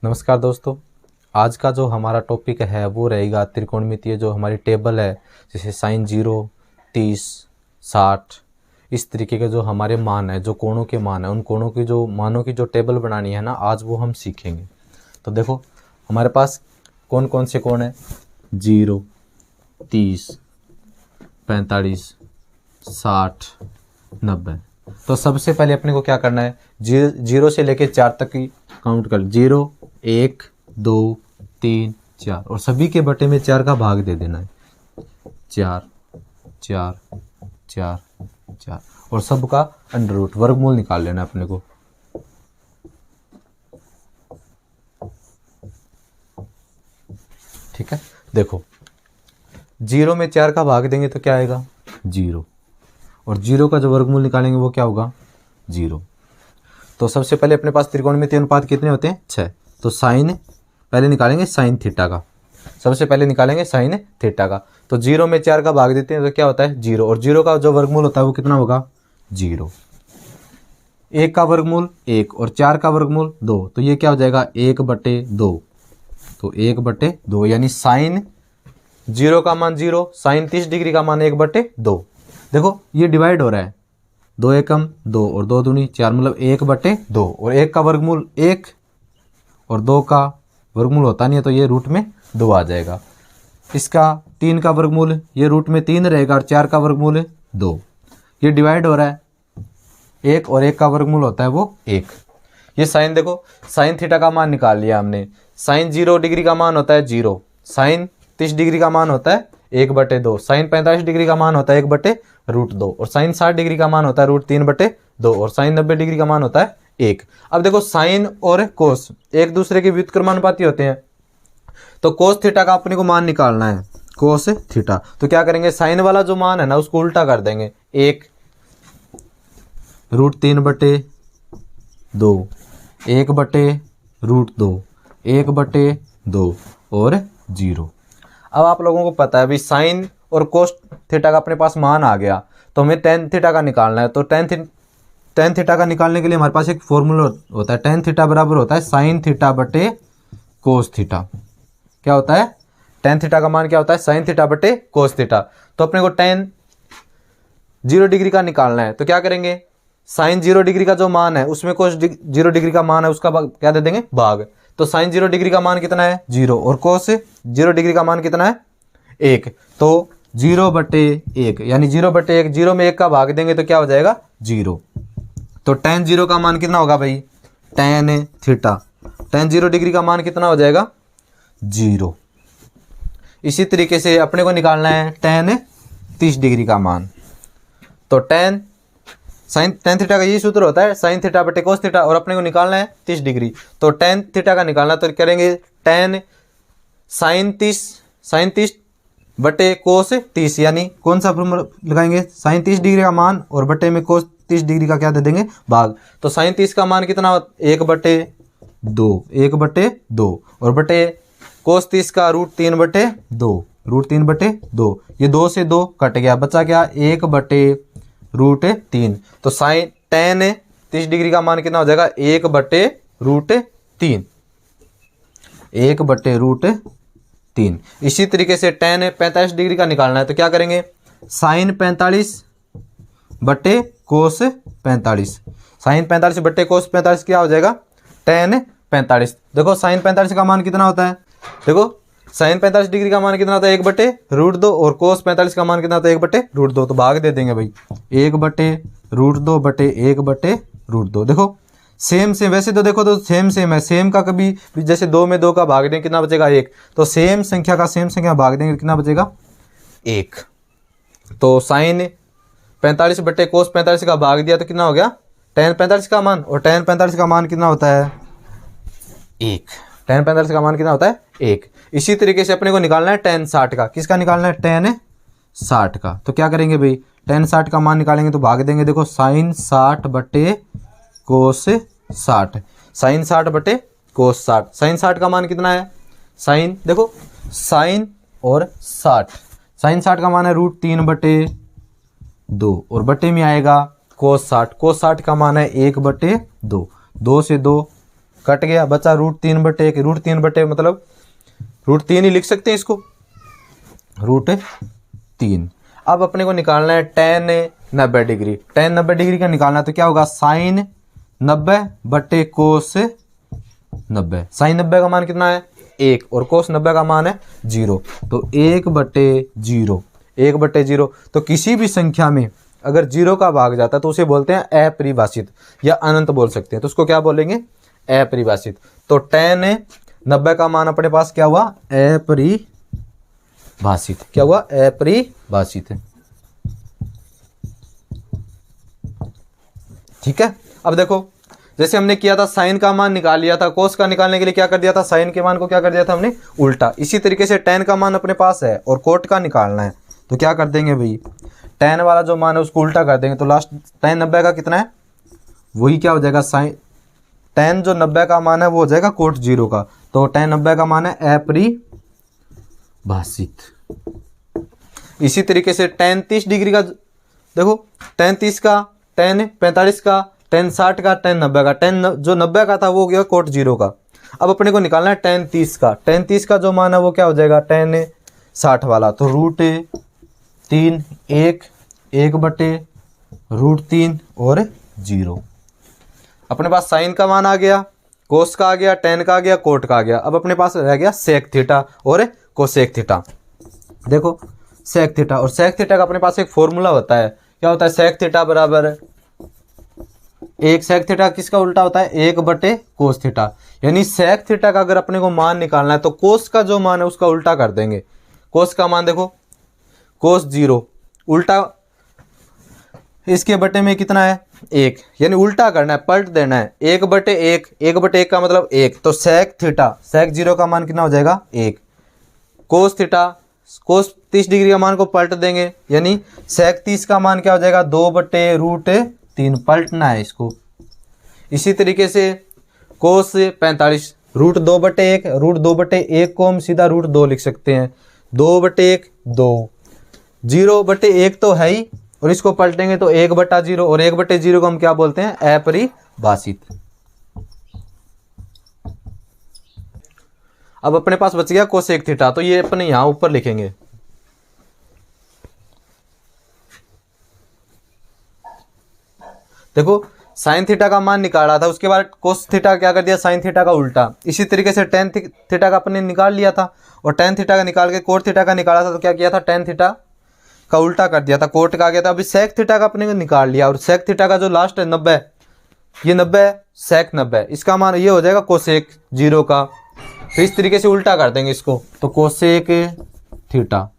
नमस्कार दोस्तों। आज का जो हमारा टॉपिक है वो रहेगा त्रिकोणमितीय जो हमारी टेबल है, जैसे साइन 0, 30, 60, इस तरीके के जो हमारे मान है, जो कोणों के मान है, उन कोणों की जो मानों की जो टेबल बनानी है ना, आज वो हम सीखेंगे। तो देखो हमारे पास कौन कौन से कोण है, 0, 30, 45, 60, 90। तो सबसे पहले अपने को क्या करना है, 0 से लेके 4 तक की काउंट कर, 0, 1, 2, 3, 4 और सभी के बटे में 4 का भाग दे देना है। 4, 4, 4, 4 और सबका अंडर रूट वर्गमूल निकाल लेना है अपने को। ठीक है, देखो 0 में 4 का भाग देंगे तो क्या आएगा, 0, और 0 का जो वर्गमूल निकालेंगे वो क्या होगा, 0। तो सबसे पहले अपने पास त्रिकोणमितीय अनुपात कितने होते हैं, 6। तो साइन पहले निकालेंगे साइन थीटा का, सबसे पहले निकालेंगे साइन थीटा का। तो 0 में 4 का भाग देते हैं तो क्या होता है, 0, और 0 का जो वर्गमूल होता है वो कितना होगा, 0। 1 का वर्गमूल 1 और 4 का वर्गमूल 2, तो ये क्या हो जाएगा, 1/2। तो 1/2 यानी साइन 0 का मान 0, साइन 30 डिग्री का मान 1/2। देखो ये डिवाइड हो रहा है, 2 एकम 2 और 2 दूनी 4, मतलब 1/2, और 1 का वर्गमूल 1 और 2 का वर्गमूल होता नहीं है तो ये रूट में 2 आ जाएगा। इसका 3 का वर्गमूल ये रूट में 3 रहेगा और 4 का वर्गमूल 2। ये डिवाइड हो रहा है, 1 और 1 का वर्गमूल होता है वो 1। ये साइन देखो, साइन थीटा का मान निकाल लिया हमने। साइन 0 डिग्री का मान होता है 0, साइन 30 डिग्री का मान होता है 1/2, साइन 45 डिग्री का मान होता है 1/√2 और साइन 60 डिग्री का मान होता है √3/2 और साइन 90 डिग्री का मान होता है 1। अब देखो साइन और कोस एक दूसरे के व्युत्क्रमानुपाती होते हैं, तो कोस थीटा का अपने को मान निकालना है, कोस थीटा। तो क्या करेंगे, साइन वाला जो मान है ना उसको उल्टा कर देंगे, 1 √3/2, 1/√2, 1/2 और 0। अब आप लोगों को पता है भाई साइन और कोस थीटा का अपने पास मान आ गया, तो हमें टेन थीटा का निकालना है। तो टेन थीटा का निकालने के लिए हमारे पास एक फॉर्मूला होता है, टेन थीटा बराबर होता है साइन थीटा बटे कोस थीटा। क्या होता है, टेन थीटा का मान क्या होता है, साइन थीटा बटे कोस थीटा। तो अपने को टेन 0 डिग्री का निकालना है, तो क्या करेंगे, साइन 0 डिग्री का जो मान है उसमें कोस 0 डिग्री का मान है उसका क्या दे देंगे, भाग। तो साइन 0 डिग्री का मान कितना है, 0, और कोस 0 डिग्री का मान कितना है, 1। तो 0/1 यानी 0/1, 0 में 1 का भाग देंगे तो क्या हो जाएगा, 0। तो टेन 0 का मान कितना होगा भाई, टेन थीटा, टेन 0 डिग्री का मान कितना हो जाएगा, 0। इसी तरीके से अपने को निकालना है टेन 30 डिग्री का मान। तो टेन थीटा का यही सूत्र होता है, साइन थीटा बटे कोस थीटा, और अपने को निकालना है 30 डिग्री। तो टेन थीटा का निकालना तो करेंगे टेन साइन 30 बटे कोस 30, यानी कौन सा फॉर्मूला लगाएंगे, साइन 30 डिग्री का मान और बटे में कोस 30 डिग्री का क्या दे देंगे, भाग। तो साइन 30 का मान कितना, 1/2 और बटे कोस 30 का √3/2, ये 2 से 2 कट गया, बचा क्या, 1/√3। तो साइन टेन 30 डिग्री का मान कितना हो जाएगा, 1/√3, 1/√3। इसी तरीके से टेन 45 डिग्री का निकालना है, तो क्या करेंगे, साइन 45 बटे कोस 45, साइन 45 बटे कोस 45 क्या हो जाएगा, टेन 45। देखो साइन 45 का मान कितना होता है, देखो साइन 45 डिग्री का मान कितना होता है, 1/√2, और कोस 45 का मान कितना होता है, 1/√2। तो भाग दे देंगे भाई, 1/√2 बटे 1/√2। देखो सेम वैसे तो देखो तो सेम है, सेम का कभी जैसे 2 में 2 का भाग देंगे कितना बचेगा, 1। तो सेम संख्या का सेम संख्या भाग देंगे कितना बचेगा, 1। तो साइन 45 बटे कोस 45 का भाग दिया तो कितना हो गया, टेन 45 का मान, और टेन 45 का मान कितना होता है, 1। टेन 45 का मान कितना होता है, 1। इसी तरीके से अपने को निकालना है टेन 60 का, किसका निकालना है, टेन 60 का। तो क्या करेंगे भाई, टेन 60 का मान निकालेंगे तो भाग देंगे, देखो साइन 60 बटे कोस 60, साइन 60 बटे कोस 60, साइन 60 का मान कितना है, साइन देखो साइन और 60, साइन 60 का मान है √3/2 और बटे में आएगा कोस 60, कोस 60 का मान है 1/2, 2 से 2 कट गया, बचा √3/1। √3/, मतलब √3 ही लिख सकते हैं इसको, √3। अब अपने को निकालना है tan 90 डिग्री। tan 90 डिग्री का निकालना है तो क्या होगा, sin 90 cos 90। sin 90 का मान कितना है 1 और cos 90 का मान है 0, तो 1/0। 1/0 तो किसी भी संख्या में अगर 0 का भाग जाता है तो उसे बोलते हैं अपरिभाषित या अनंत बोल सकते हैं। तो उसको क्या बोलेंगे, अपरिभाषित। तो tan 90 का मान अपने पास क्या हुआ, अपरिभाषित। क्या हुआ, अपरिभाषित। ठीक है। अब देखो जैसे हमने किया था साइन का मान निकाल लिया था, कोस का निकालने के लिए क्या कर दिया था, साइन के मान को क्या कर दिया था हमने उल्टा। इसी तरीके से tan का मान अपने पास है और कोट का निकालना है तो क्या कर देंगे भाई, tan वाला जो मान है उसको उल्टा कर देंगे। तो लास्ट tan 90 का कितना है, वही क्या हो जाएगा, साइन tan जो 90 का मान है वो हो जाएगा कोट 0 का। तो tan 90 का मान है अपरिभाषित। इसी तरीके से tan 30 डिग्री का देखो, tan 30 का, tan 45 का, tan 60 का, tan 90 का। tan जो 90 का था वो हो गया कोट 0 का। अब अपने को निकालना है tan 30 का। tan 30 का जो मान है वो क्या हो जाएगा, tan 60 वाला। तो √3 1/√3 और 0। अपने पास साइन का मान आ गया, कोस का आ गया, tan का आ गया, कोट का आ गया। अब अपने पास रह गया सेक थीटा और कोसेक थीटा। देखो सेक थीटा और सेक थीटा का अपने पास एक फॉर्मूला होता है, क्या होता है, सेक थीटा बराबर एक, सेक थीटा किसका उल्टा होता है, 1/कोस थीटा। यानी सेक थीटा का अगर अपने को मान निकालना है तो कोस का जो मान है उसका उल्टा कर देंगे। कोस का मान देखो, कोस 0 उल्टा इसके बटे में कितना है 1, यानी उल्टा करना है, पलट देना है। 1/1, 1/1 का मतलब 1, तो सेक थीटा, सेक 0 का मान कितना हो जाएगा 1। कोस थीटा, कोस 30 डिग्री का मान को पलट देंगे, यानी सेक 30 का मान क्या हो जाएगा 2/√3, पलटना है इसको। इसी तरीके से कोस 45, √2/1, √2/1 को हम सीधा √2 लिख सकते हैं, 2/1 2, 0/1 तो है ही और इसको पलटेंगे तो 1/0 और 1/0 को हम क्या बोलते हैं, अपरिभाषित। अब अपने पास बच गया कोसेक थीटा, तो ये अपने यहां ऊपर लिखेंगे। देखो साइन थीटा का मान निकाला था, उसके बाद कोस थीटा क्या कर दिया, साइन थीटा का उल्टा। इसी तरीके से tan थीटा का अपने निकाल लिया था और tan थीटा का निकाल के कोट थीटा का निकाला था, तो क्या किया था, tan थीटा का उल्टा कर दिया था, कोट का आ गया था। अभी सेक थीटा का अपने को निकाल लिया और सेक थीटा का जो लास्ट है 90, ये 90 है, सेक 90, इसका मान ये हो जाएगा कोसेक 0 का। तो इस तरीके से उल्टा कर देंगे इसको, तो कोसेक थीटा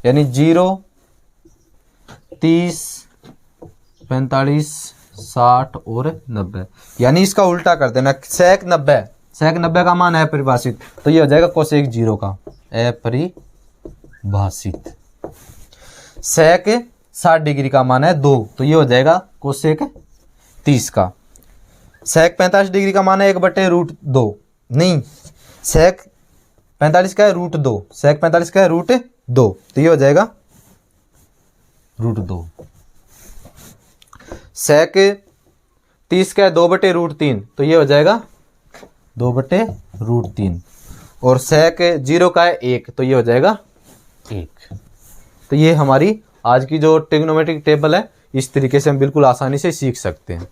यानी 0, 30, 45, 60 और 90, यानी इसका उल्टा कर देना। सेक 90, सेक 90 का मान है अपरिभाषित, तो ये हो जाएगा कोसेक 0 का अपरिभाषित। सेक 60 डिग्री का मान है 2, तो ये हो जाएगा कोसेक 30 का। सेक 45 डिग्री का मान है 1/√2, नहीं सेक 45 का है √2, सेक 45 का है √2, तो ये हो जाएगा √2। सेक 30 का है 2/√3, तो ये हो जाएगा 2/√3 और सेक 0 का है 1, तो ये हो जाएगा 1। तो ये हमारी आज की जो ट्रिग्नोमेट्रिक टेबल है, इस तरीके से हम बिल्कुल आसानी से सीख सकते हैं।